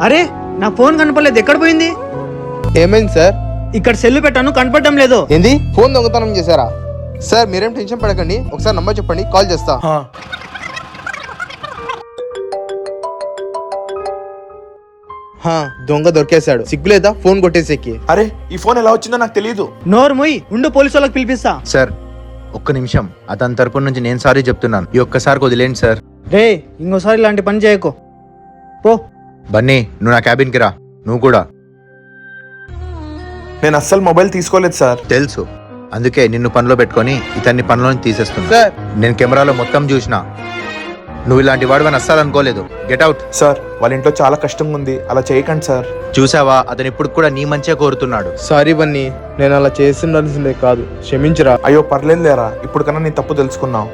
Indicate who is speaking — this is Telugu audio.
Speaker 1: అరే నా ఫోన్ కనపడలేదు, ఎక్కడ పోయింది?
Speaker 2: ఏమైంది సార్?
Speaker 1: ఇక్కడ సెల్లు పెట్టాను, కనపడడం లేదు.
Speaker 2: ఏంది, ఫోన్ దొంగతనం చేశారా? సార్ మీరేం టెన్షన్ పడకండి, ఒకసారి నంబర్ చెప్పండి, కాల్ చేస్తా. దొంగ దొరికేశాడు. సిగ్గులేదా ఫోన్ కొట్టేసేకి?
Speaker 3: అరే ఈ ఫోన్ ఎలా వచ్చిందో నాకు తెలియదు.
Speaker 1: నోరు ముయ్, ఉండు పోలీసు వాళ్ళకి పిలిపిస్తా.
Speaker 4: సార్ ఒక్క నిమిషం, అతని తరపు నుంచి నేను సారీ చెప్తున్నాను, ఈ ఒక్కసారికి వదిలేండి సార్.
Speaker 1: రే ఇంకోసారి ఇలాంటి పని చేయకు, పో.
Speaker 4: బన్నీ నువ్వు నా క్యాబిన్కి రా. నువ్వు కూడా.
Speaker 3: నేను అస్సలు మొబైల్ తీసుకోలేదు సార్.
Speaker 4: తెలుసు, అందుకే నిన్ను పనిలో పెట్టుకొని ఇతన్ని పనిలోని తీసేస్తున్నా.
Speaker 2: సార్
Speaker 4: నేను కెమెరాలో మొత్తం చూసిన, నువ్వు ఇలాంటి వాడివని అస్సలు అనుకోలేదు. Get out.
Speaker 3: సార్ వాళ్ళ ఇంట్లో చాలా కష్టంగా ఉంది, అలా చేయకండి సార్.
Speaker 4: చూసావా, అతను ఇప్పుడు కూడా నీ మంచిగా కోరుతున్నాడు.
Speaker 2: సారీ బన్నీ, నేను అలా చేస్తుండాల్సిందే కాదు, క్షమించరా.
Speaker 3: అయ్యో పర్లేదు లేరా, ఇప్పుడు కన్నా నీ తప్పు తెలుసుకున్నావు.